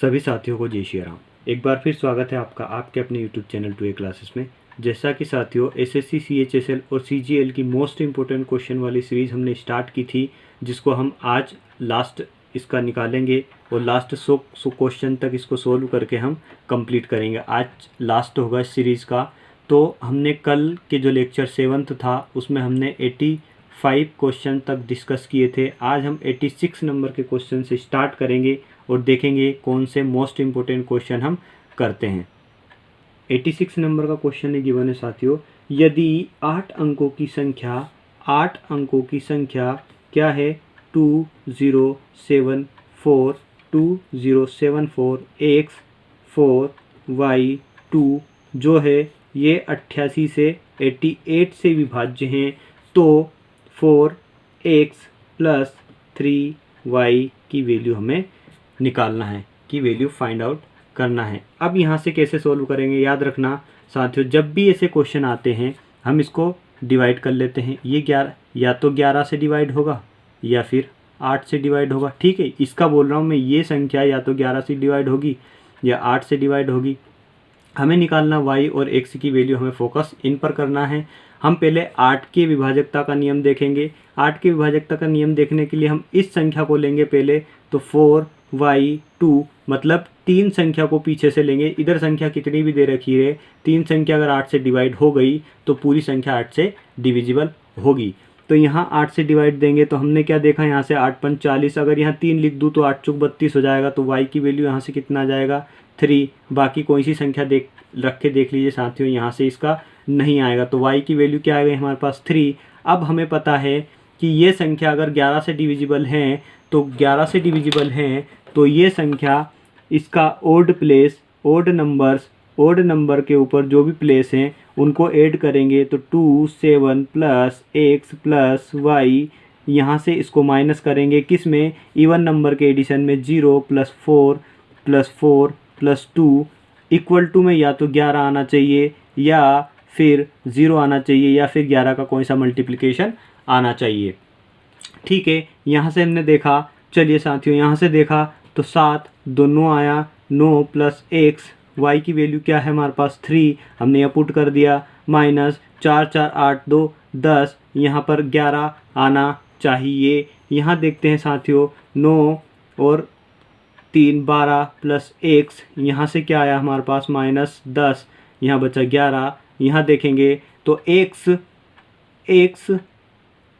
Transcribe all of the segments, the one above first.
सभी साथियों को जय श्री राम। एक बार फिर स्वागत है आपका आपके अपने यूट्यूब चैनल 2A क्लासेस में। जैसा कि साथियों एसएससी सीएचएसएल और सीजीएल की मोस्ट इम्पोर्टेंट क्वेश्चन वाली सीरीज़ हमने स्टार्ट की थी, जिसको हम आज लास्ट इसका निकालेंगे और लास्ट 100 क्वेश्चन तक इसको सोल्व करके हम कंप्लीट करेंगे। आज लास्ट होगा इस सीरीज़ का। तो हमने कल के जो लेक्चर 7th था उसमें हमने 85 क्वेश्चन तक डिस्कस किए थे। आज हम 86 नंबर के क्वेश्चन से स्टार्ट करेंगे और देखेंगे कौन से मोस्ट इम्पोर्टेंट क्वेश्चन हम करते हैं। 86 नंबर का क्वेश्चन है गिवन है साथियों, यदि 8 अंकों की संख्या क्या है 2074 2074 x 4 y 2 जो है ये 88 से 88 से विभाज्य हैं, तो 4x + 3y की वैल्यू हमें निकालना है, की वैल्यू फाइंड आउट करना है। अब यहाँ से कैसे सोल्व करेंगे, याद रखना साथियों, जब भी ऐसे क्वेश्चन आते हैं हम इसको डिवाइड कर लेते हैं। ये 11 या तो 11 से डिवाइड होगा या फिर 8 से डिवाइड होगा। ठीक है, इसका बोल रहा हूँ मैं, ये संख्या या तो 11 से डिवाइड होगी या 8 से डिवाइड होगी। हमें निकालना y और x की वैल्यू, हमें फोकस इन पर करना है। हम पहले 8 के विभाजकता का नियम देखेंगे। 8 के विभाजकता का नियम देखने के लिए हम इस संख्या को लेंगे पहले, तो 4y2 मतलब 3 संख्या को पीछे से लेंगे। इधर संख्या कितनी भी दे रखी है, 3 संख्या अगर 8 से डिवाइड हो गई तो पूरी संख्या 8 से डिविजिबल होगी। तो यहाँ 8 से डिवाइड देंगे तो हमने क्या देखा, यहाँ से 8 × 5 = 40। अगर यहाँ 3 लिख दूँ तो 8 × 4 = 32 हो जाएगा। तो y की वैल्यू यहाँ से कितना आ जाएगा 3। बाकी कोई सी संख्या रख के देख लीजिए साथियों, यहाँ से इसका नहीं आएगा। तो y की वैल्यू क्या आएगा हमारे पास 3। अब हमें पता है कि ये संख्या अगर 11 से डिविजिबल हैं तो 11 से डिविजिबल हैं तो ये संख्या इसका ओड नंबर के ऊपर जो भी प्लेस हैं उनको ऐड करेंगे तो 2 7 + x + y, यहाँ से इसको माइनस करेंगे किस में, इवन नंबर के एडिशन में 0 + 4 + 4 + 2 इक्वल टू में या तो 11 आना चाहिए या फिर 0 आना चाहिए या फिर 11 का कोई सा मल्टीप्लिकेशन आना चाहिए। ठीक है, यहाँ से हमने देखा, चलिए साथियों यहाँ से देखा तो 7 दोनों आया, 9 + x, y की वैल्यू क्या है हमारे पास 3, हमने यहाँ पुट कर दिया, माइनस 4 4 8 2 10, यहाँ पर 11 आना चाहिए। यहाँ देखते हैं साथियों 9 और 3 12 + x, यहाँ से क्या आया हमारे पास -10, यहाँ बचा 11। यहाँ देखेंगे तो x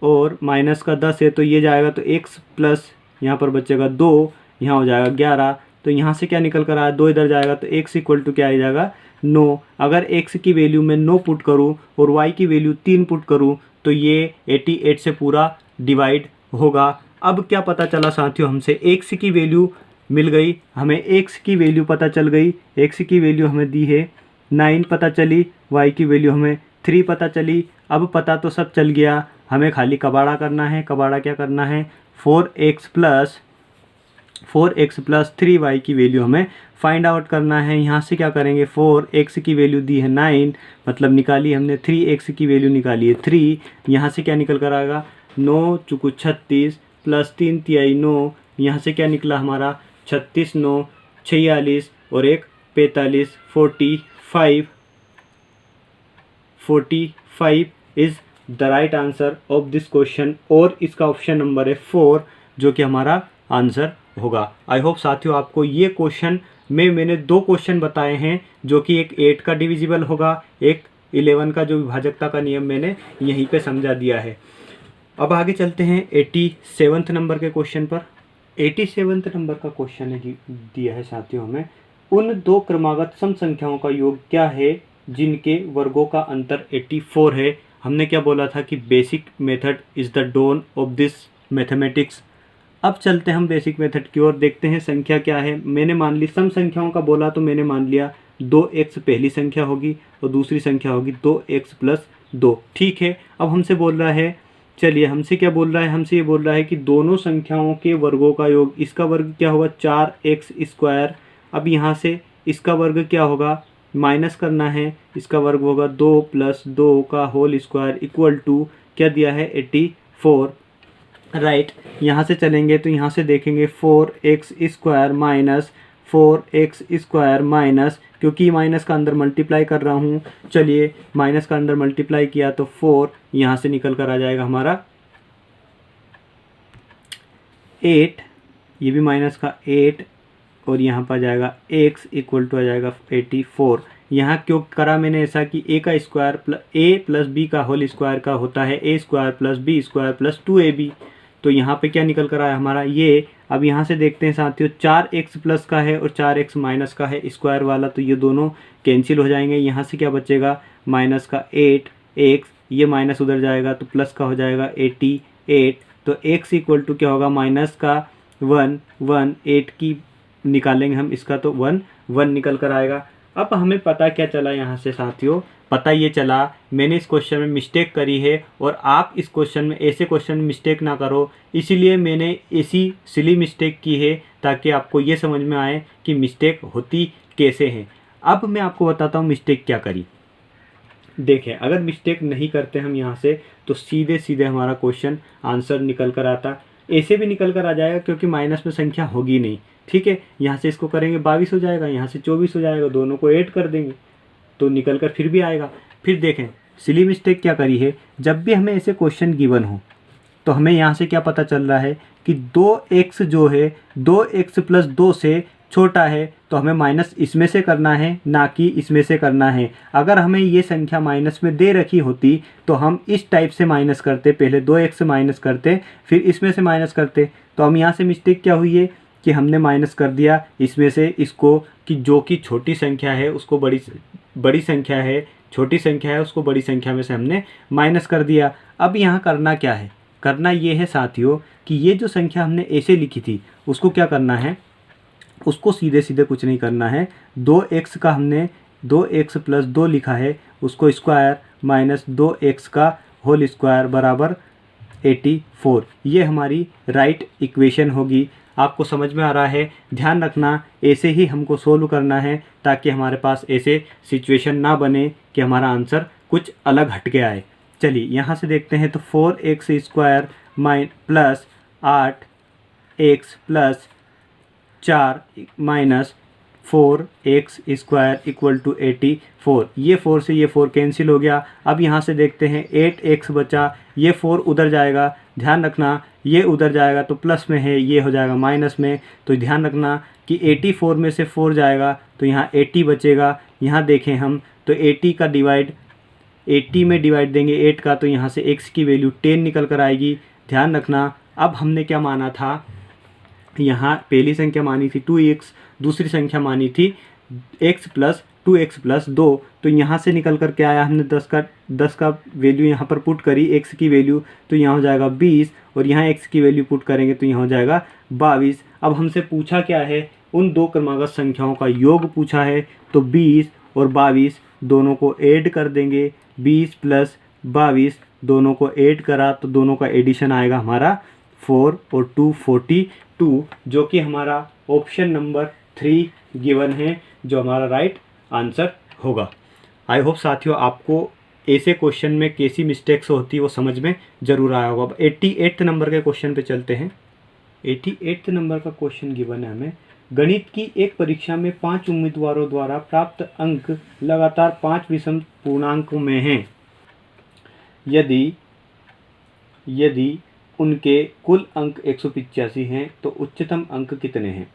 और माइनस का 10 है तो ये जाएगा, तो x प्लस यहाँ पर बचेगा 2, यहाँ हो जाएगा 11। तो यहाँ से क्या निकल कर आया, 2 इधर जाएगा तो x = क्या आ जाएगा 9। अगर x की वैल्यू में 9 पुट करूँ और y की वैल्यू 3 पुट करूँ तो ये 88 से पूरा डिवाइड होगा। अब क्या पता चला साथियों, हमसे x की वैल्यू मिल गई, हमें x की वैल्यू पता चल गई। x की वैल्यू हमें दी है 9 पता चली, y की वैल्यू हमें 3 पता चली। अब पता तो सब चल गया, हमें खाली कबाड़ा करना है। कबाड़ा क्या करना है, 4x + 3y की वैल्यू हमें फाइंड आउट करना है। यहाँ से क्या करेंगे, 4x की वैल्यू दी है 9, मतलब निकाली हमने 3x की वैल्यू निकाली है 3। यहाँ से क्या निकल कर आएगा, 9 × 36 + 3 × 9, यहाँ से क्या निकला हमारा 36 9 46 और 1 45 45 is the right answer of this question. और इसका ऑप्शन नंबर है 4 जो कि हमारा आंसर होगा। आई होप साथियों आपको ये क्वेश्चन में मैंने 2 क्वेश्चन बताए हैं, जो कि एक 8 का डिविजिबल होगा, एक 11 का जो विभाजकता का नियम मैंने यहीं पे समझा दिया है। अब आगे चलते हैं 87 नंबर के क्वेश्चन पर। 87 नंबर का क्वेश्चन है दिया है साथियों हमें, उन 2 क्रमागत सम संख्याओं का योग क्या है जिनके वर्गों का अंतर 84 है। हमने क्या बोला था कि basic method is the dawn of this mathematics. अब चलते हैं हम बेसिक मेथड की ओर, देखते हैं संख्या क्या है। मैंने मान ली सम संख्याओं का बोला तो मैंने मान लिया 2x पहली संख्या होगी और दूसरी संख्या होगी 2x + 2। ठीक है, अब हमसे बोल रहा है, चलिए हमसे क्या बोल रहा है, हमसे ये बोल रहा है कि दोनों संख्याओं के वर्गों का योग, इसका वर्ग क्या होगा 4x²। अब यहाँ से इसका वर्ग क्या होगा, माइनस करना है, इसका वर्ग होगा 2 + 2 का होल स्क्वायर इक्वल टू क्या दिया है 84। राइट, यहाँ से चलेंगे तो यहाँ से देखेंगे 4x² - 4x² माइनस, क्योंकि माइनस का अंदर मल्टीप्लाई कर रहा हूँ, चलिए माइनस का अंदर मल्टीप्लाई किया तो 4 यहाँ से निकल कर आ जाएगा हमारा 8, ये भी माइनस का 8 और यहाँ पर आ जाएगा x इक्वल टू आ जाएगा 84। यहाँ क्यों करा मैंने ऐसा कि a का स्क्वायर a प्लस b का होल स्क्वायर का होता है a square plus b square plus 2ab। तो यहाँ पे क्या निकल कर आया हमारा ये। अब यहाँ से देखते हैं साथियों, 4x प्लस का है और 4x माइनस का है स्क्वायर वाला, तो ये दोनों कैंसिल हो जाएंगे। यहाँ से क्या बचेगा, माइनस का 8x, ये माइनस उधर जाएगा तो प्लस का हो जाएगा 88। तो x इक्वल टू क्या होगा, माइनस का 1 1 8 की निकालेंगे हम, इसका तो 1 1 निकल कर आएगा। अब हमें पता क्या चला यहाँ से साथियों, पता ये चला मैंने इस क्वेश्चन में मिस्टेक करी है और आप इस क्वेश्चन में ऐसे क्वेश्चन में मिस्टेक ना करो, इसीलिए मैंने ऐसी सिली मिस्टेक की है ताकि आपको ये समझ में आए कि मिस्टेक होती कैसे हैं। अब मैं आपको बताता हूँ मिस्टेक क्या करी। देखें, अगर मिस्टेक नहीं करते हम यहाँ से तो सीधे सीधे हमारा क्वेश्चन आंसर निकल कर आता, ऐसे भी निकल कर आ जाएगा क्योंकि माइनस में संख्या होगी नहीं। ठीक है, यहाँ से इसको करेंगे 22 हो जाएगा, यहाँ से 24 हो जाएगा, दोनों को ऐड कर देंगे तो निकल कर फिर भी आएगा। फिर देखें सिली मिस्टेक क्या करी है, जब भी हमें ऐसे क्वेश्चन गिवन हो तो हमें यहाँ से क्या पता चल रहा है कि 2x जो है 2x प्लस 2 से छोटा है, तो हमें माइनस इसमें से करना है ना कि इसमें से करना है। अगर हमें ये संख्या माइनस में दे रखी होती तो हम इस टाइप से माइनस करते, पहले 2x से माइनस करते फिर इसमें से माइनस करते। तो हम यहाँ से मिस्टेक क्या हुई है कि हमने माइनस कर दिया इसमें से इसको, कि जो कि छोटी संख्या है उसको बड़ी संख्या है, छोटी संख्या है उसको बड़ी संख्या में से हमने माइनस कर दिया। अब यहाँ करना क्या है, करना ये है साथियों कि ये जो संख्या हमने ऐसे लिखी थी उसको क्या करना है, उसको सीधे सीधे कुछ नहीं करना है। 2x का हमने 2x प्लस 2 लिखा है, उसको स्क्वायर माइनस 2x का होल स्क्वायर बराबर 84, ये हमारी राइट इक्वेशन होगी। आपको समझ में आ रहा है, ध्यान रखना ऐसे ही हमको सोल्व करना है ताकि हमारे पास ऐसे सिचुएशन ना बने कि हमारा आंसर कुछ अलग हट के आए। चलिए यहाँ से देखते हैं, तो 4x² plus 8x plus 4 minus 4x² equal to 84। ये 4 से ये 4 कैंसिल हो गया। अब यहाँ से देखते हैं 8x बचा, ये 4 उधर जाएगा, ध्यान रखना ये उधर जाएगा तो प्लस में है, ये हो जाएगा माइनस में। तो ध्यान रखना कि 84 में से 4 जाएगा तो यहाँ 80 बचेगा। यहाँ देखें हम तो 80 का डिवाइड 80 में डिवाइड देंगे 8 का, तो यहाँ से x की वैल्यू 10 निकल कर आएगी। ध्यान रखना, अब हमने क्या माना था, यहाँ पहली संख्या मानी थी 2x, दूसरी संख्या मानी थी x प्लस 2x प्लस 2, तो यहाँ से निकल कर के आया, हमने 10 का वैल्यू यहाँ पर पुट करी x की वैल्यू, तो यहाँ हो जाएगा 20 और यहाँ x की वैल्यू पुट करेंगे तो यहाँ हो जाएगा 22। अब हमसे पूछा क्या है, उन दो क्रमागत संख्याओं का योग पूछा है, तो 20 और 22 दोनों को ऐड कर देंगे, 20 प्लस 22 दोनों को ऐड करा तो दोनों का एडिशन आएगा हमारा 4 और 2 42, जो कि हमारा ऑप्शन नंबर 3 गिवन है, जो हमारा राइट आंसर होगा। आई होप साथियों आपको ऐसे क्वेश्चन में कैसी मिस्टेक्स होती है वो समझ में ज़रूर आया होगा। अब 88 नंबर के क्वेश्चन पे चलते हैं। 88 नंबर का क्वेश्चन गिवन है हमें, गणित की एक परीक्षा में 5 उम्मीदवारों द्वारा प्राप्त अंक लगातार 5 विषम पूर्णांकों में हैं। यदि उनके कुल अंक 185 हैं तो उच्चतम अंक कितने हैं।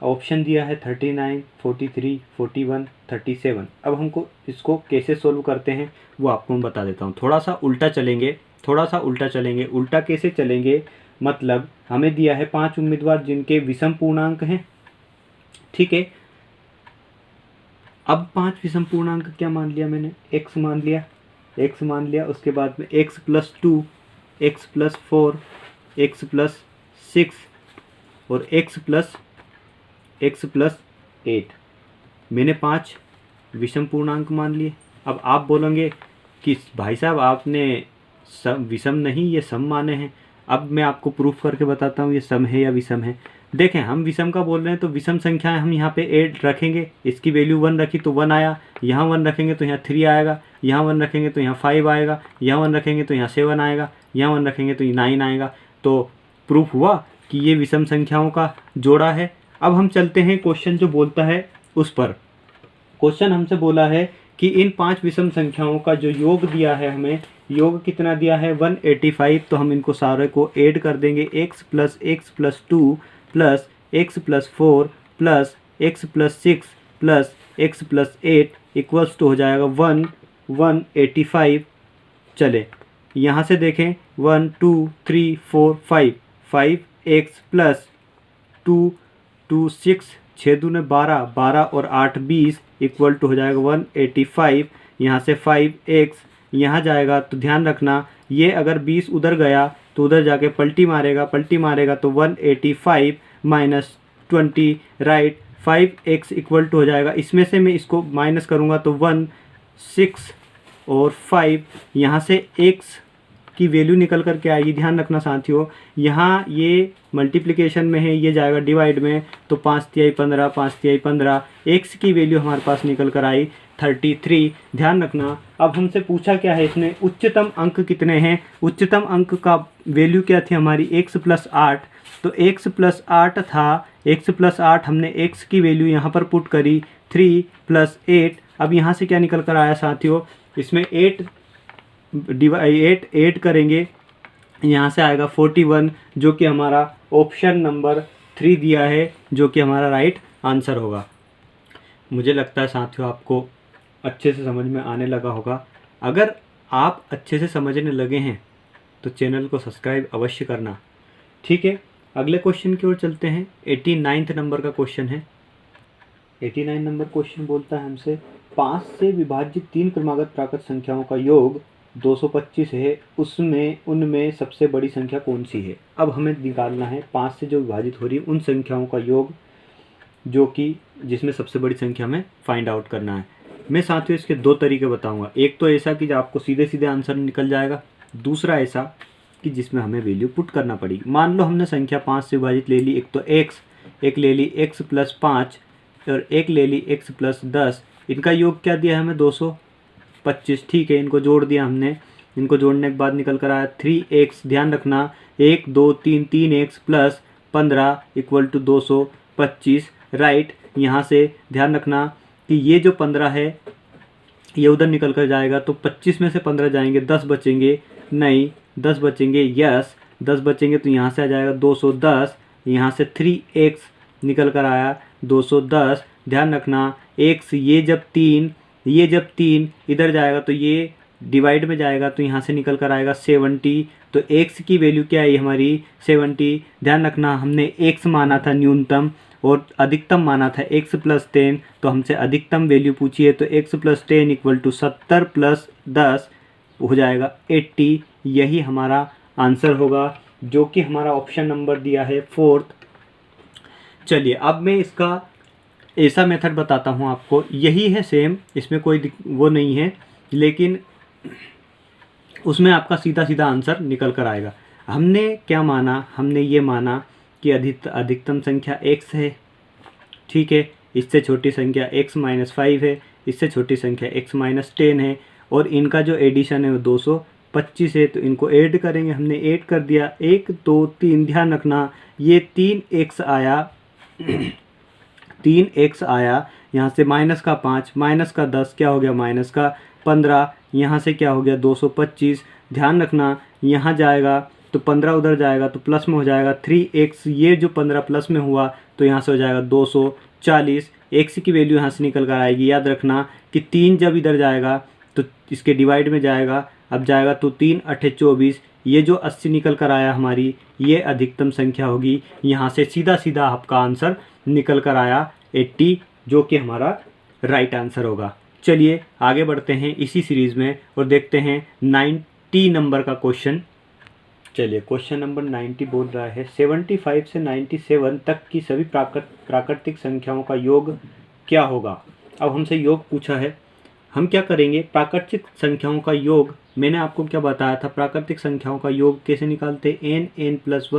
ऑप्शन दिया है 39, 43, 41, 37। अब हमको इसको कैसे सोल्व करते हैं वो आपको मैं बता देता हूँ। थोड़ा सा उल्टा चलेंगे। उल्टा कैसे चलेंगे, मतलब हमें दिया है 5 उम्मीदवार जिनके विषम पूर्णांक हैं, ठीक है। अब 5 विषम पूर्णांक क्या मान लिया मैंने, x मान लिया, उसके बाद में x plus 2, x plus 4, x plus 6 और x प्लस 8। मैंने 5 विषम पूर्णांक मान लिए। अब आप बोलेंगे कि भाई साहब आपने सम विषम नहीं ये सम माने हैं। अब मैं आपको प्रूफ करके बताता हूँ ये सम है या विषम है। देखें, हम विषम का बोल रहे हैं तो विषम संख्याएं हम यहाँ पे 8 रखेंगे, इसकी वैल्यू 1 रखी तो 1 आया, यहाँ 1 रखेंगे तो यहाँ 3 आएगा, यहाँ 1 रखेंगे तो यहाँ 5 आएगा, यहाँ 1 रखेंगे तो यहाँ 7 आएगा, यहाँ 1 रखेंगे तो 9 आएगा। तो प्रूफ हुआ कि ये विषम संख्याओं का जोड़ा है। अब हम चलते हैं क्वेश्चन जो बोलता है उस पर। क्वेश्चन हमसे बोला है कि इन 5 विषम संख्याओं का जो योग दिया है, हमें योग कितना दिया है 185। तो हम इनको सारे को ऐड कर देंगे, x + 2 plus x + 4 plus x + 6 plus x + 8 equals to हो जाएगा 185। चले यहाँ से देखें 1 2 3 4 5 5x प्लस 2 2 6 6 दूने 12 12 और 8 20 इक्वल टू हो जाएगा 185। यहाँ से 5x यहाँ जाएगा तो ध्यान रखना ये अगर 20 उधर गया तो उधर जाके पलटी मारेगा तो 185 minus 20 right. 5x equal to हो जाएगा, इसमें से मैं इसको माइनस करूँगा तो 1 6 और 5 यहाँ से x की वैल्यू निकल कर के आएगी। ध्यान रखना साथियों, यहाँ ये मल्टीप्लिकेशन में है, ये जाएगा डिवाइड में, तो 5 तिहाई 15 5 तिहाई 15, x की वैल्यू हमारे पास निकल कर आई 33। ध्यान रखना अब हमसे पूछा क्या है इसने, उच्चतम अंक कितने हैं। उच्चतम अंक का वैल्यू क्या थी हमारी x + 8, तो x + 8 था, x + 8 हमने x की वैल्यू यहाँ पर पुट करी 3 + 8। अब यहाँ से क्या निकल कर आया साथियों, इसमें 8 ऐड करेंगे, यहाँ से आएगा 41 जो कि हमारा ऑप्शन नंबर 3 दिया है, जो कि हमारा राइट आंसर होगा। मुझे लगता है साथियों आपको अच्छे से समझ में आने लगा होगा। अगर आप अच्छे से समझने लगे हैं तो चैनल को सब्सक्राइब अवश्य करना, ठीक है। अगले क्वेश्चन की ओर चलते हैं। 89 नंबर का क्वेश्चन है। 89 नंबर क्वेश्चन बोलता है हमसे 5 से विभाजित 3 क्रमागत प्राकृत संख्याओं का योग 225 है, उनमें सबसे बड़ी संख्या कौन सी है। अब हमें निकालना है 5 से जो विभाजित हो रही है उन संख्याओं का योग, जो कि जिसमें सबसे बड़ी संख्या में फाइंड आउट करना है। मैं साथियों इसके 2 तरीके बताऊंगा। एक तो ऐसा कि आपको सीधे सीधे आंसर निकल जाएगा, दूसरा ऐसा कि जिसमें हमें वैल्यू पुट करना पड़ेगी। मान लो हमने संख्या 5 से विभाजित ले ली, एक तो x, एक ले ली x + 5 और एक ले ली x + 10। इनका योग क्या दिया है हमें 225, ठीक है। इनको जोड़ दिया हमने, इनको जोड़ने के बाद निकल कर आया 3x। ध्यान रखना 1 2 3 3x plus 15 equal to 225 right. यहाँ से ध्यान रखना कि ये जो 15 है ये उधर निकल कर जाएगा, तो 25 में से 15 जाएंगे, 10 बचेंगे, नहीं 10 बचेंगे, यस 10 बचेंगे, तो यहाँ से आ जाएगा 210। यहाँ से 3x निकल कर आया 210। ध्यान रखना x ये जब 3 इधर जाएगा तो ये डिवाइड में जाएगा, तो यहाँ से निकल कर आएगा 70। तो x की वैल्यू क्या आई हमारी 70। ध्यान रखना हमने x माना था न्यूनतम और अधिकतम माना था x + 10, तो हमसे अधिकतम वैल्यू पूछी है, तो x + 10 इक्वल टू 70 + 10 हो जाएगा 80। यही हमारा आंसर होगा, जो कि हमारा ऑप्शन नंबर दिया है 4। चलिए अब मैं इसका ऐसा मेथड बताता हूँ आपको, यही है सेम, इसमें कोई वो नहीं है, लेकिन उसमें आपका सीधा सीधा आंसर निकल कर आएगा। हमने क्या माना, हमने ये माना कि अधिकतम संख्या x है, ठीक है। इससे छोटी संख्या x - 5 है, इससे छोटी संख्या x - 10 है, और इनका जो एडिशन है वो 225 है, तो इनको ऐड करेंगे। हमने ऐड कर दिया 1 2 3। ध्यान रखना ये 3x आया 3x आया, यहाँ से माइनस का 5 माइनस का 10 क्या हो गया माइनस का 15, यहाँ से क्या हो गया 225। ध्यान रखना यहाँ जाएगा तो 15 उधर जाएगा तो प्लस में हो जाएगा 3x, ये जो 15 प्लस में हुआ तो यहाँ से हो जाएगा 240। x की वैल्यू यहाँ से निकल कर आएगी। याद रखना कि 3 जब इधर जाएगा तो इसके डिवाइड में जाएगा, अब जाएगा तो 3 8 24, ये जो 80 निकल कर आया हमारी ये अधिकतम संख्या होगी। यहाँ से सीधा सीधा आपका आंसर निकल कर आया 80, जो कि हमारा राइट आंसर होगा। चलिए आगे बढ़ते हैं इसी सीरीज़ में और देखते हैं 90 नंबर का क्वेश्चन। चलिए क्वेश्चन नंबर 90 बोल रहा है 75 से 97 तक की सभी प्राकृतिक संख्याओं का योग क्या होगा। अब हमसे योग पूछा है, हम क्या करेंगे, प्राकृतिक संख्याओं का योग। मैंने आपको क्या बताया था, प्राकृतिक संख्याओं का योग कैसे निकालते, n +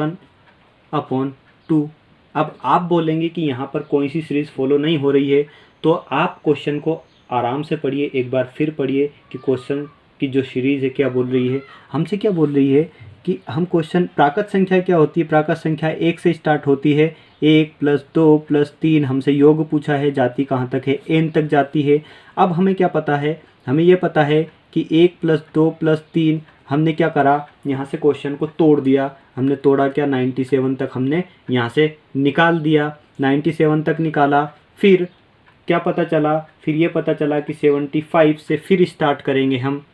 1/2। अब आप बोलेंगे कि यहाँ पर कोई सी सीरीज़ फॉलो नहीं हो रही है, तो आप क्वेश्चन को आराम से पढ़िए, एक बार फिर पढ़िए कि क्वेश्चन की जो सीरीज़ है क्या बोल रही है। हमसे क्या बोल रही है कि हम क्वेश्चन प्राकृत संख्या क्या होती है, प्राकृत संख्या 1 से स्टार्ट होती है, 1 + 2 + 3, हमसे योग पूछा है, जाति कहाँ तक है, n तक जाती है। अब हमें क्या पता है, हमें ये पता है कि 1 + 2 + 3, हमने क्या करा, यहाँ से क्वेश्चन को तोड़ दिया, हमने तोड़ा क्या, 97 तक हमने यहाँ से निकाल दिया, 97 तक निकाला। फिर क्या पता चला, फिर ये पता चला कि 75 से फिर स्टार्ट करेंगे हम,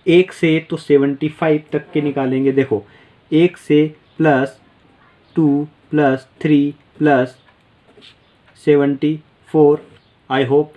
1 से तो 75 तक के निकालेंगे। देखो 1 से +2 +3 +74। आई होप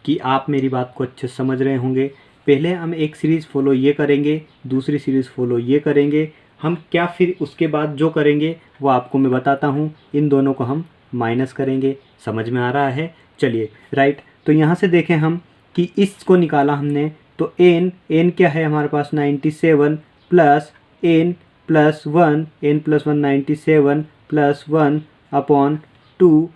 कि आप मेरी बात को अच्छे से समझ रहे होंगे। पहले हम एक सीरीज़ फॉलो ये करेंगे, दूसरी सीरीज़ फॉलो ये करेंगे, हम क्या फिर उसके बाद जो करेंगे वो आपको मैं बताता हूँ। इन दोनों को हम माइनस करेंगे। समझ में आ रहा है? चलिए राइट। तो यहाँ से देखें हम कि इसको निकाला हमने, तो n क्या है हमारे पास, 97 प्लस n + 1, n + 1 97 + 1/2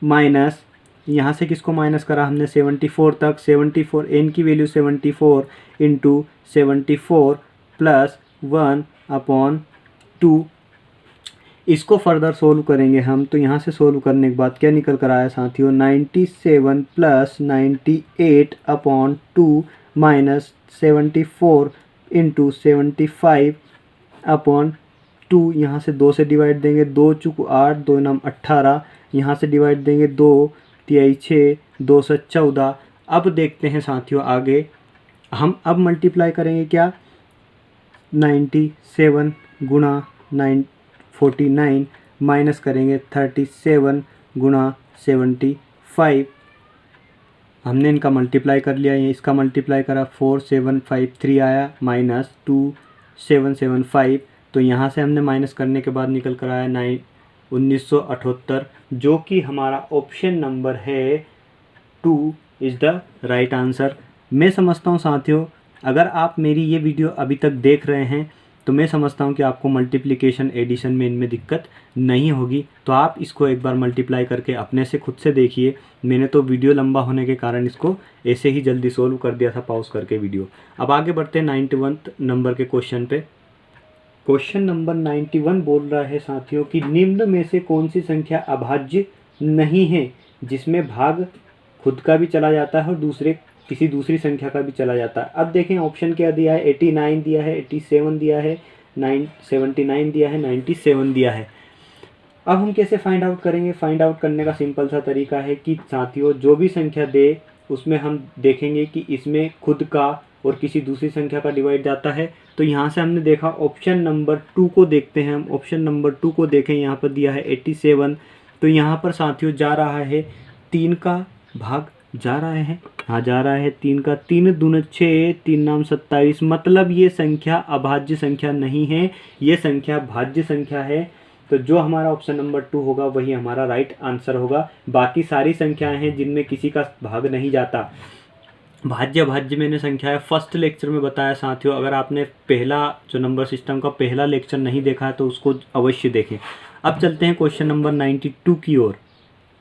माइनस, यहाँ से किसको माइनस करा हमने, 74 तक, 74 n की वैल्यू 74 × 74 + 1/2। इसको फर्दर सोल्व करेंगे हम, तो यहाँ से सोल्व करने के बाद क्या निकल कर आया साथियों, 97 + 98/2 माइनस 74 × 75/2। यहाँ से 2 से डिवाइड देंगे, 2 × 4 = 8, 2 × 9 = 18। यहाँ से डिवाइड देंगे, 2 × 3 = 6, 2 से 14। अब देखते हैं साथियों आगे, हम अब मल्टीप्लाई करेंगे क्या, 97 × 49 माइनस करेंगे 37 × 75। हमने इनका मल्टीप्लाई कर लिया, ये इसका मल्टीप्लाई करा, 4753 आया माइनस 2775। तो यहाँ से हमने माइनस करने के बाद निकल कर आया 1978, जो कि हमारा ऑप्शन नंबर है 2 इज़ द राइट आंसर। मैं समझता हूँ साथियों, अगर आप मेरी ये वीडियो अभी तक देख रहे हैं तो मैं समझता हूँ कि आपको मल्टीप्लिकेशन एडिशन में इनमें दिक्कत नहीं होगी। तो आप इसको एक बार मल्टीप्लाई करके अपने से खुद से देखिए। मैंने तो वीडियो लंबा होने के कारण इसको ऐसे ही जल्दी सोल्व कर दिया था पॉज करके वीडियो। अब आगे बढ़ते हैं 91 नंबर के क्वेश्चन पे। क्वेश्चन नंबर 91 बोल रहा है साथियों कि निम्न में से कौन सी संख्या अभाज्य नहीं है, जिसमें भाग खुद का भी चला जाता है और किसी दूसरी संख्या का भी चला जाता है। अब देखें ऑप्शन क्या दिया है, 89 दिया है, 87 दिया है, 79 दिया है, 97 दिया है। अब हम कैसे फाइंड आउट करेंगे? फाइंड आउट करने का सिंपल सा तरीका है कि साथियों जो भी संख्या दे उसमें हम देखेंगे कि इसमें खुद का और किसी दूसरी संख्या का डिवाइड जाता है। तो यहाँ से हमने देखा ऑप्शन नंबर 2 को देखते हैं हम। ऑप्शन नंबर 2 को देखें, यहाँ पर दिया है 87, तो यहाँ पर साथियों जा रहा है 3 का भाग जा रहा है, हाँ जा रहा है 3 का, 3 दूने 6, 3 नाम 27। मतलब ये संख्या अभाज्य संख्या नहीं है, ये संख्या भाज्य संख्या है। तो जो हमारा ऑप्शन नंबर 2 होगा वही हमारा राइट आंसर होगा। बाकी सारी संख्याएं हैं जिनमें किसी का भाग नहीं जाता। भाज्य मैंने संख्या है फर्स्ट लेक्चर में बताया साथियों। अगर आपने पहला जो नंबर सिस्टम का पहला लेक्चर नहीं देखा है तो उसको अवश्य देखें। अब चलते हैं क्वेश्चन नंबर 92 की ओर।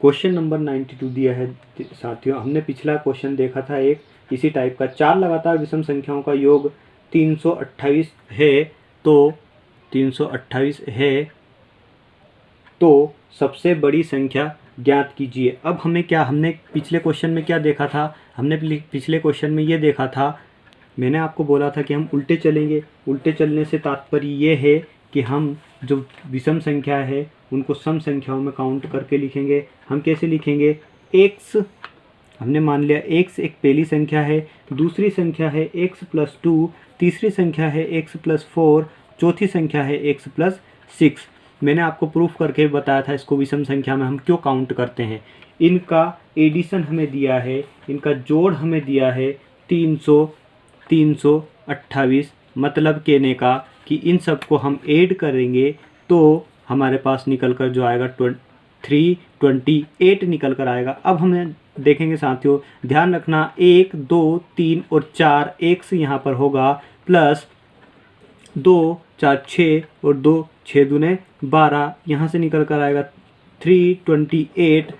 क्वेश्चन नंबर 92 दिया है साथियों, हमने पिछला क्वेश्चन देखा था एक इसी टाइप का। 4 लगातार विषम संख्याओं का योग 328 है, तो 328 है तो सबसे बड़ी संख्या ज्ञात कीजिए। अब हमने पिछले क्वेश्चन में क्या देखा था, हमने पिछले क्वेश्चन में ये देखा था, मैंने आपको बोला था कि हम उल्टे चलेंगे। उल्टे चलने से तात्पर्य ये है कि हम जो विषम संख्या है उनको सम संख्याओं में काउंट करके लिखेंगे। हम कैसे लिखेंगे, x हमने मान लिया x एक पहली संख्या है, दूसरी संख्या है x + 2, तीसरी संख्या है x + 4, चौथी संख्या है x + 6। मैंने आपको प्रूफ करके बताया था इसको विषम संख्या में हम क्यों काउंट करते हैं। इनका एडिशन हमें दिया है, इनका जोड़ हमें दिया है 328। मतलब कहने का कि इन सब को हम ऐड करेंगे तो हमारे पास निकल कर जो आएगा 328 निकल कर आएगा। अब हमें देखेंगे साथियों, ध्यान रखना 1, 2, 3 और 4 x यहाँ पर होगा, प्लस 2, 4, 6 और 2, 6 दूने 12, यहाँ से निकल कर आएगा 328।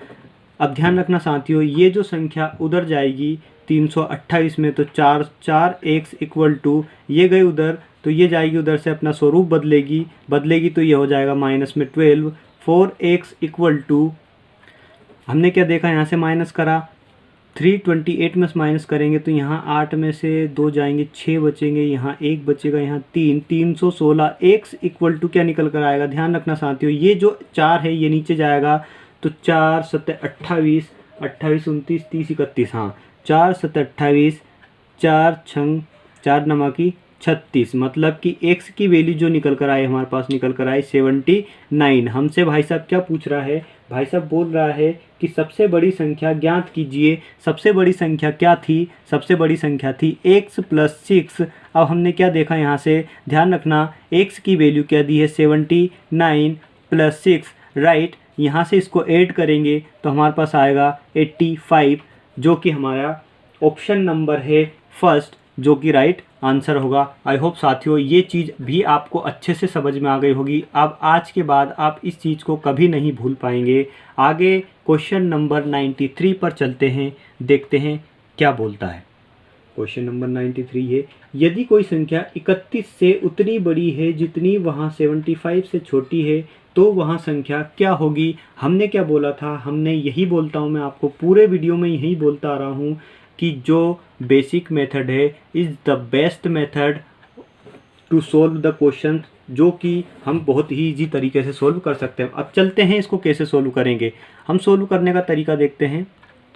अब ध्यान रखना साथियों, ये जो संख्या उधर जाएगी 328 में, तो 4 4 x = ये गए उधर तो ये जाएगी उधर से, अपना स्वरूप बदलेगी तो ये हो जाएगा माइनस में 12। 4x इक्वल टू, हमने क्या देखा, यहाँ से माइनस करा, 328 में से माइनस करेंगे तो यहाँ 8 में से 2 जाएंगे, 6 बचेंगे, यहाँ 1 बचेगा, यहाँ 3, 316। x इक्वल टू क्या निकल कर आएगा, ध्यान रखना साथियों, ये जो 4 है ये नीचे जाएगा, तो 4 7 28, 28 29 30 31, हाँ 4 7 28, 4 छंग 4 नमकी 36, मतलब कि x की वैल्यू जो निकल कर आई हमारे पास, निकल कर आई 79। हमसे भाई साहब क्या पूछ रहा है, भाई साहब बोल रहा है कि सबसे बड़ी संख्या ज्ञात कीजिए। सबसे बड़ी संख्या क्या थी, सबसे बड़ी संख्या थी x + 6। अब हमने क्या देखा यहाँ से, ध्यान रखना, x की वैल्यू क्या दी है 79 + 6, राइट। यहाँ से इसको ऐड करेंगे तो हमारे पास आएगा 85, जो कि हमारा ऑप्शन नंबर है फर्स्ट, जो कि राइट आंसर होगा। आई होप साथियों ये चीज़ भी आपको अच्छे से समझ में आ गई होगी। अब आज के बाद आप इस चीज़ को कभी नहीं भूल पाएंगे। आगे क्वेश्चन नंबर 93 पर चलते हैं, देखते हैं क्या बोलता है। क्वेश्चन नंबर 93 है, यदि कोई संख्या 31 से उतनी बड़ी है जितनी वहाँ 75 से छोटी है तो वहाँ संख्या क्या होगी। हमने क्या बोला था, हमने यही बोलता हूँ मैं आपको, पूरे वीडियो में यही बोलता आ रहा हूँ कि जो बेसिक मेथड है is the best method to solve the question, जो कि हम बहुत ही ईजी तरीके से सोल्व कर सकते हैं। अब चलते हैं इसको कैसे सोल्व करेंगे। हम सोल्व करने का तरीका देखते हैं।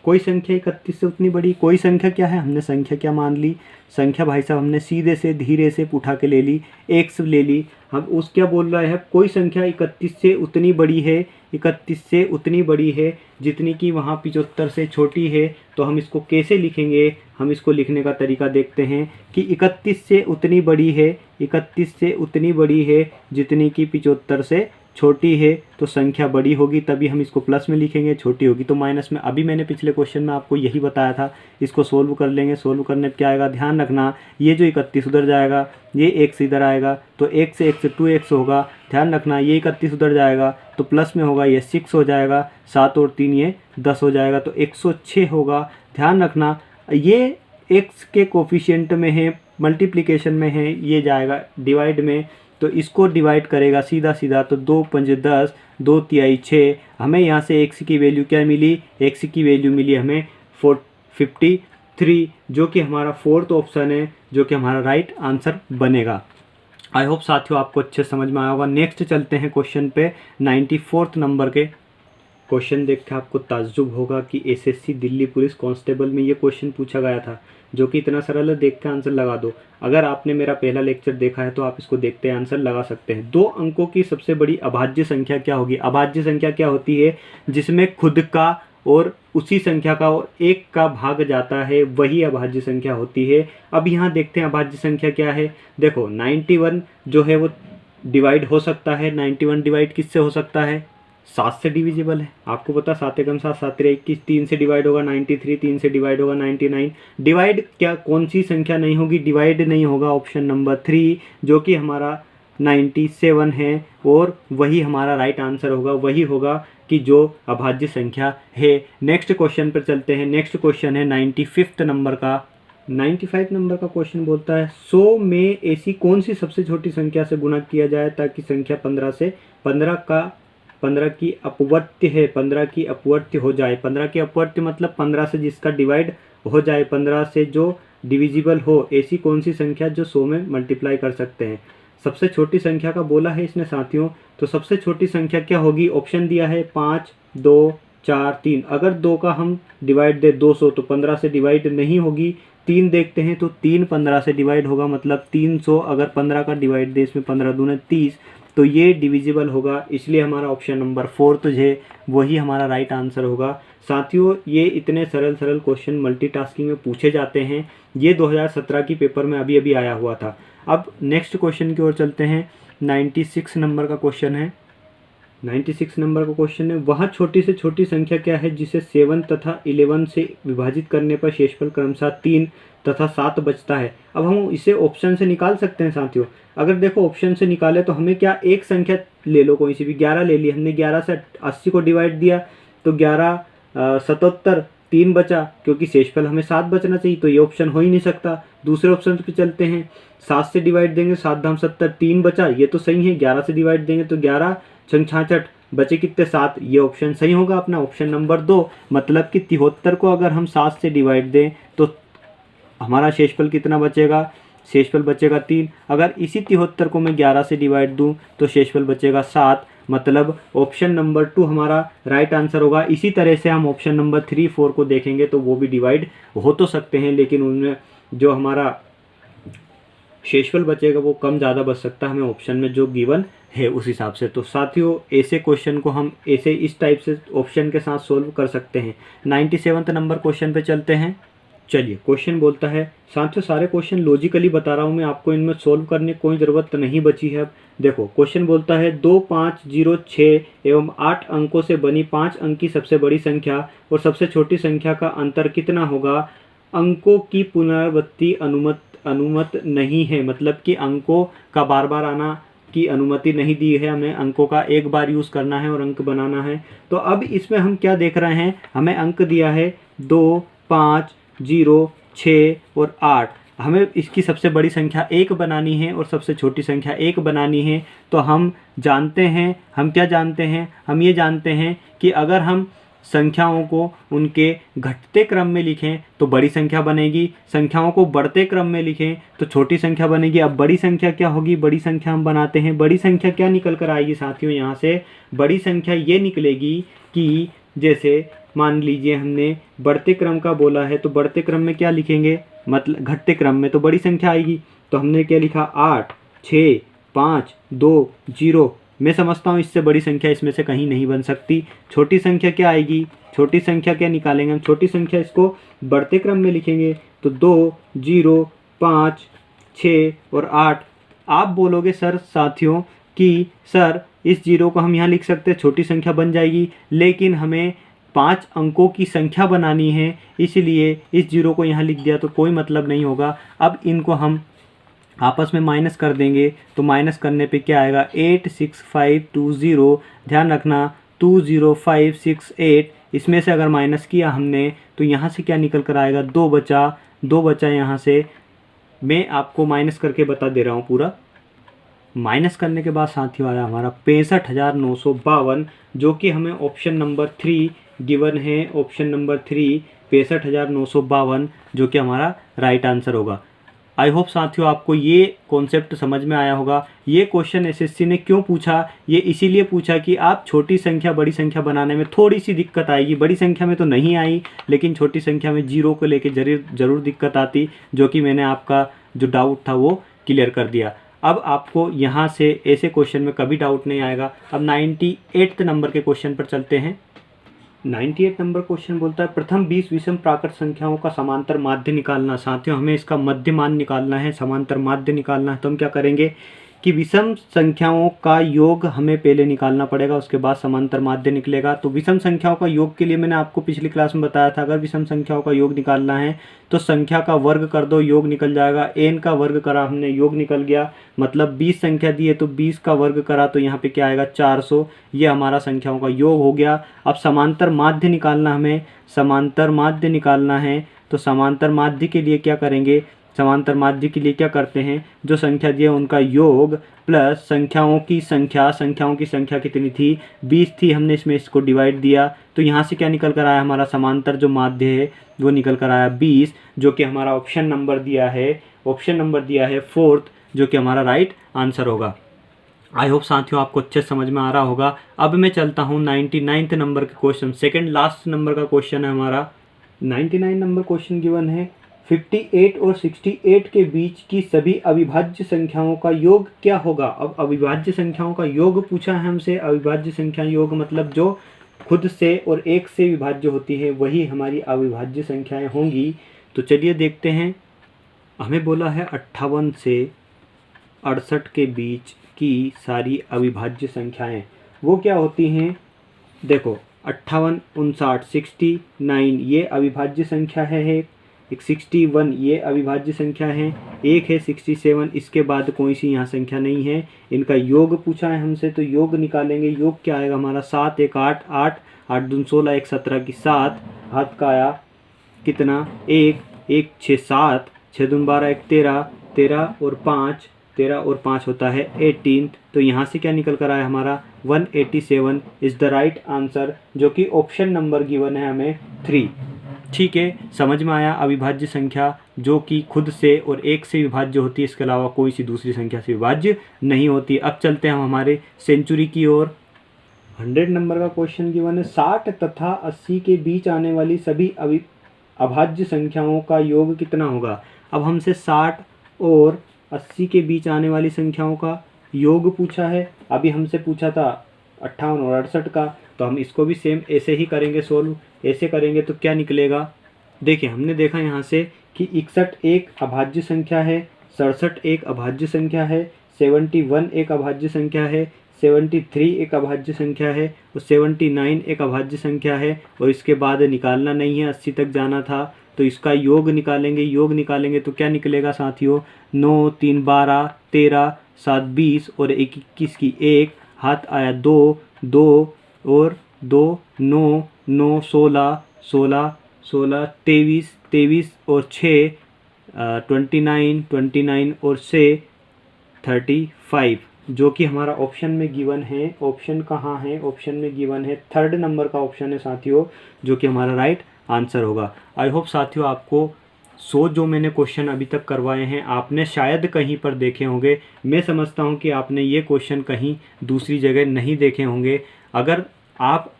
कोई संख्या 31 से उतनी बड़ी, कोई संख्या क्या है, हमने संख्या क्या मान ली, संख्या भाई साहब हमने सीधे से धीरे से उठा के ले ली, x ले ली। हम उस क्या बोल रहा है, कोई संख्या 31 से उतनी बड़ी है, 31 से उतनी बड़ी है जितनी कि वहाँ 75 से छोटी है। तो हम इसको कैसे लिखेंगे, हम इसको लिखने का तरीका देखते हैं कि 31 से उतनी बड़ी है, 31 से उतनी बड़ी है जितनी कि 75 से छोटी है, तो संख्या बड़ी होगी तभी हम इसको प्लस में लिखेंगे, छोटी होगी तो माइनस में। अभी मैंने पिछले क्वेश्चन में आपको यही बताया था। इसको सोल्व कर लेंगे, सोल्व करने पर क्या आएगा, ध्यान रखना, ये जो 31 उधर जाएगा, ये x इधर आएगा तो x से 2x होगा। ध्यान रखना, ये 31 उधर जाएगा तो प्लस में होगा, ये 6 हो जाएगा, 7 और 3 ये 10 हो जाएगा तो 106 होगा। ध्यान रखना, ये x के कोफिशिएंट में है, मल्टीप्लिकेशन में है, ये जाएगा डिवाइड में, तो इसको डिवाइड करेगा सीधा सीधा, तो 2 5 10, 2 तिहाई 6। हमें यहाँ से x की वैल्यू क्या मिली, x की वैल्यू मिली हमें 53, जो कि हमारा फोर्थ ऑप्शन है, जो कि हमारा राइट आंसर बनेगा। आई होप साथियों आपको अच्छे समझ में आया होगा। नेक्स्ट चलते हैं क्वेश्चन पे। 94 नंबर के क्वेश्चन देख के आपको ताज्जुब होगा कि एसएससी दिल्ली पुलिस कांस्टेबल में ये क्वेश्चन पूछा गया था, जो कि इतना सरल है, देख के आंसर लगा दो। अगर आपने मेरा पहला लेक्चर देखा है तो आप इसको देखते हैं आंसर लगा सकते हैं। 2 अंकों की सबसे बड़ी अभाज्य संख्या क्या होगी। अभाज्य संख्या क्या होती है, जिसमें खुद का और उसी संख्या का और 1 का भाग जाता है, वही अभाज्य संख्या होती है। अब यहाँ देखते हैं अभाज्य संख्या क्या है। देखो 91 जो है वो डिवाइड हो सकता है। 91 डिवाइड किससे हो सकता है, 7 से डिविजिबल है। आपको पता 7 एकम 7, 7 3 21, 3 से डिवाइड होगा 93, 3 से डिवाइड होगा 99। डिवाइड क्या, कौन सी संख्या नहीं होगी, डिवाइड नहीं होगा ऑप्शन नंबर 3, जो कि हमारा 97 है, और वही हमारा राइट आंसर होगा, वही होगा कि जो अभाज्य संख्या है। नेक्स्ट क्वेश्चन पर चलते हैं। नेक्स्ट क्वेश्चन है 95 नंबर का। 95 नंबर का क्वेश्चन बोलता है 100 में ऐसी कौन सी सबसे छोटी संख्या से गुणा किया जाए ताकि संख्या 15 की अपवर्त्य है, 15 की अपवर्त्य हो जाए। 15 की अपवर्त्य मतलब 15 से जिसका डिवाइड हो जाए, 15 से जो डिविजिबल हो, ऐसी कौन सी संख्या जो 100 में मल्टीप्लाई कर सकते हैं। सबसे छोटी संख्या का बोला है इसने साथियों, तो सबसे छोटी संख्या क्या होगी, ऑप्शन दिया है 5 2 4 3। अगर 2 का हम डिवाइड दे 200 तो 15 से डिवाइड नहीं होगी। 3 देखते हैं तो 3 15 से डिवाइड होगा, मतलब 300। अगर 15 का डिवाइड दे इसमें 15 दूने 30, तो ये डिविजिबल होगा, इसलिए हमारा ऑप्शन नंबर 4 है, वही हमारा राइट आंसर होगा। साथियों ये इतने सरल क्वेश्चन मल्टीटास्किंग में पूछे जाते हैं। ये 2017 की पेपर में अभी अभी आया हुआ था। अब नेक्स्ट क्वेश्चन की ओर चलते हैं। 96 नंबर का क्वेश्चन है। 96 नंबर का क्वेश्चन है, वह छोटी से छोटी संख्या क्या है जिसे 7 तथा 11 से विभाजित करने पर शेषफल क्रमशः 3 तथा 7 बचता है। अब हम इसे ऑप्शन से निकाल सकते हैं साथियों। अगर देखो ऑप्शन से निकाले तो हमें क्या, एक संख्या ले लो कोई सी भी, 11 ले ली हमने, 11 से 80 को डिवाइड दिया तो 11 77 3 बचा, क्योंकि शेषफल हमें 7 बचना चाहिए, तो ये ऑप्शन हो ही नहीं सकता। दूसरे ऑप्शन पे चलते हैं, 7 से डिवाइड देंगे, 7 दाम 70, 3 बचा, ये तो सही है। 11 से डिवाइड देंगे तो 11 छंग 66, बचे कितने 7, ये ऑप्शन सही होगा अपना ऑप्शन नंबर 2। मतलब कि 73 को अगर हम 7 से डिवाइड दें तो हमारा शेषफल कितना बचेगा, शेषफल बचेगा 3। अगर इसी 73 को मैं 11 से डिवाइड दूं तो शेषफल बचेगा 7। मतलब ऑप्शन नंबर 2 हमारा राइट आंसर होगा। इसी तरह से हम ऑप्शन नंबर 3, 4 को देखेंगे तो वो भी डिवाइड हो तो सकते हैं, लेकिन उनमें जो हमारा शेषफल बचेगा वो कम ज़्यादा बच सकता है, हमें ऑप्शन में जो गिवन है उस हिसाब से। तो साथियों ऐसे क्वेश्चन को हम ऐसे इस टाइप से ऑप्शन के साथ सोल्व कर सकते हैं। 97वें नंबर क्वेश्चन पे चलते हैं। चलिए क्वेश्चन बोलता है, साथियों सारे क्वेश्चन लॉजिकली बता रहा हूँ मैं आपको, इनमें सोल्व करने की कोई ज़रूरत नहीं बची है। अब देखो क्वेश्चन बोलता है 2, 5, 0, 6 एवं 8 अंकों से बनी 5 अंक की सबसे बड़ी संख्या और सबसे छोटी संख्या का अंतर कितना होगा। अंकों की पुनरावृत्ति अनुमत नहीं है, मतलब कि अंकों का बार बार आना की अनुमति नहीं दी है, हमें अंकों का एक बार यूज़ करना है और अंक बनाना है। तो अब इसमें हम क्या देख रहे हैं, हमें अंक दिया है 2, 5, 0, 6 और 8। हमें इसकी सबसे बड़ी संख्या 1 बनानी है और सबसे छोटी संख्या 1 बनानी है। तो हम जानते हैं, हम क्या जानते हैं, हम ये जानते हैं कि अगर हम संख्याओं को उनके घटते क्रम में लिखें तो बड़ी संख्या बनेगी, संख्याओं को बढ़ते क्रम में लिखें तो छोटी संख्या बनेगी। अब बड़ी संख्या क्या होगी, बड़ी संख्या हम बनाते हैं। बड़ी संख्या क्या निकल कर आएगी साथियों, यहाँ से बड़ी संख्या ये निकलेगी कि जैसे मान लीजिए हमने बढ़ते क्रम का बोला है, तो बढ़ते क्रम में क्या लिखेंगे, मतलब घटते क्रम में तो बड़ी संख्या आएगी। तो हमने क्या लिखा 8, 6, 5, 2, 0। मैं समझता हूँ इससे बड़ी संख्या इसमें से कहीं नहीं बन सकती। छोटी संख्या क्या आएगी, छोटी संख्या क्या निकालेंगे हम, छोटी संख्या इसको बढ़ते क्रम में लिखेंगे तो 2, 0, 5, 6 और 8। आप बोलोगे सर साथियों कि सर इस 0 को हम यहाँ लिख सकते हैं, छोटी संख्या बन जाएगी, लेकिन हमें 5 अंकों की संख्या बनानी है, इसलिए इस 0 को यहाँ लिख दिया तो कोई मतलब नहीं होगा। अब इनको हम आपस में माइनस कर देंगे तो माइनस करने पे क्या आएगा, 86520। ध्यान रखना 20568, इसमें से अगर माइनस किया हमने तो यहाँ से क्या निकल कर आएगा, 2 बचा यहाँ से। मैं आपको माइनस करके बता दे रहा हूँ पूरा। माइनस करने के बाद साथियों आया हमारा 65,952, जो कि हमें ऑप्शन नंबर 3 गिवन है। ऑप्शन नंबर 3 65,952 जो कि हमारा राइट आंसर होगा। आई होप साथियों आपको ये कॉन्सेप्ट समझ में आया होगा। ये क्वेश्चन एसएससी ने क्यों पूछा, ये इसीलिए पूछा कि आप छोटी संख्या बड़ी संख्या बनाने में थोड़ी सी दिक्कत आएगी। बड़ी संख्या में तो नहीं आई, लेकिन छोटी संख्या में 0 को लेके ज़रूर दिक्कत आती, जो कि मैंने आपका जो डाउट था वो क्लियर कर दिया। अब आपको यहाँ से ऐसे क्वेश्चन में कभी डाउट नहीं आएगा। अब 98 नंबर के क्वेश्चन पर चलते हैं। 98 नंबर क्वेश्चन बोलता है, प्रथम 20 विषम प्राकृत संख्याओं का समांतर माध्य निकालना। साथियों हमें इसका मध्य मान निकालना है, समांतर माध्य निकालना है। तो हम क्या करेंगे कि विषम संख्याओं का योग हमें पहले निकालना पड़ेगा, उसके बाद समांतर माध्य निकलेगा। तो विषम संख्याओं का योग के लिए मैंने आपको पिछली क्लास में बताया था, अगर विषम संख्याओं का योग निकालना है तो संख्या का वर्ग कर दो, योग निकल जाएगा। n का वर्ग करा हमने, योग निकल गया। मतलब 20 संख्या दी है तो 20 का वर्ग करा तो यहाँ पे क्या आएगा, 400। ये हमारा संख्याओं का योग हो गया। अब समांतर माध्य निकालना, हमें समांतर माध्य निकालना है। तो समांतर माध्य के लिए क्या करेंगे, समांतर माध्य के लिए क्या करते हैं, जो संख्या दी है उनका योग प्लस संख्याओं की संख्या कितनी थी, 20 थी, हमने इसमें इसको डिवाइड दिया। तो यहाँ से क्या निकल कर आया, हमारा समांतर जो माध्य है वो निकल कर आया 20, जो कि हमारा ऑप्शन नंबर दिया है 4th, जो कि हमारा राइट आंसर होगा। आई होप साथियों आपको अच्छे समझ में आ रहा होगा। अब मैं चलता हूँ 99 नंबर के क्वेश्चन, सेकेंड लास्ट नंबर का क्वेश्चन है हमारा। 99 नंबर क्वेश्चन गिवन है, 58 और 68 के बीच की सभी अविभाज्य संख्याओं का योग क्या होगा। अब अविभाज्य संख्याओं का योग पूछा है हमसे। अविभाज्य संख्या योग मतलब जो खुद से और 1 से विभाज्य होती है वही हमारी अविभाज्य संख्याएं होंगी। तो चलिए देखते हैं। हमें बोला है 58 से 68 के बीच की सारी अविभाज्य संख्याएं वो क्या होती हैं। देखो 58, 59, 69 ये अविभाज्य संख्या है। एक 61 ये अविभाज्य संख्या है, एक है 67, इसके बाद कोई सी यहाँ संख्या नहीं है। इनका योग पूछा है हमसे, तो योग निकालेंगे। योग क्या आएगा हमारा 7 1 8 8 8 दूनी 16 1 17 की 7, हाथ का आया कितना 1 1 6 7 6 दूनी 12 1 13 13 और 5 13 और 5 होता है 18। तो यहाँ से क्या निकल कर आया हमारा 187 इज़ द राइट आंसर, जो कि ऑप्शन नंबर गिवन है हमें 3। ठीक है, समझ में आया। अविभाज्य संख्या जो कि खुद से और एक से विभाज्य होती है, इसके अलावा कोई सी दूसरी संख्या से विभाज्य नहीं होती। अब चलते हैं हम हमारे सेंचुरी की ओर। 100 नंबर का क्वेश्चन गिवन है, 60 तथा 80 के बीच आने वाली सभी अभाज्य संख्याओं का योग कितना होगा। अब हमसे 60 और 80 के बीच आने वाली संख्याओं का योग पूछा है। अभी हमसे पूछा था 58 और 68 का, तो हम इसको भी सेम ऐसे ही करेंगे सोल्व। ऐसे करेंगे तो क्या निकलेगा, देखिए हमने देखा यहाँ से कि 61 एक अभाज्य संख्या है, 67 एक अभाज्य संख्या है, 71 एक अभाज्य संख्या है, 73 एक अभाज्य संख्या है और 79 एक अभाज्य संख्या है। और इसके बाद निकालना नहीं है, 80 तक जाना था, तो इसका योग निकालेंगे। योग निकालेंगे तो क्या निकलेगा साथियों, 9 3 12 13 7 20 और 1 21 की 1, हाथ आया 2 2 और 2 9 9 16 16 16 23 23 और 6 29 29 और 6 35, जो कि हमारा ऑप्शन में गिवन है। ऑप्शन कहाँ है, ऑप्शन में गिवन है 3rd नंबर का ऑप्शन है साथियों, जो कि हमारा राइट आंसर होगा। आई होप साथियों आपको 100 जो मैंने क्वेश्चन अभी तक करवाए हैं आपने शायद कहीं पर देखे होंगे। मैं समझता हूं कि आपने ये क्वेश्चन कहीं दूसरी जगह नहीं देखे होंगे। अगर आप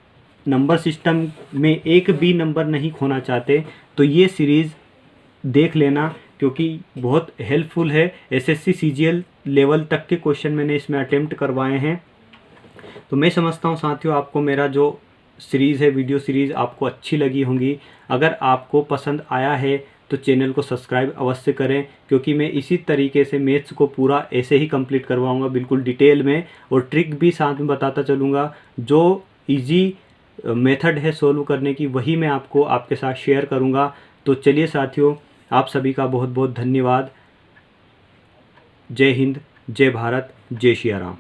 नंबर सिस्टम में एक भी नंबर नहीं खोना चाहते तो ये सीरीज़ देख लेना, क्योंकि बहुत हेल्पफुल है। एसएससी सीजीएल लेवल तक के क्वेश्चन मैंने इसमें अटेम्प्ट करवाए हैं। तो मैं समझता हूं साथियों आपको मेरा जो सीरीज़ है, वीडियो सीरीज़ आपको अच्छी लगी होंगी। अगर आपको पसंद आया है तो चैनल को सब्सक्राइब अवश्य करें, क्योंकि मैं इसी तरीके से मैथ्स को पूरा ऐसे ही कंप्लीट करवाऊंगा, बिल्कुल डिटेल में, और ट्रिक भी साथ में बताता चलूँगा। जो इजी मेथड है सोल्व करने की वही मैं आपको आपके साथ शेयर करूँगा। तो चलिए साथियों, आप सभी का बहुत बहुत धन्यवाद। जय हिंद, जय भारत, जय श्री राम।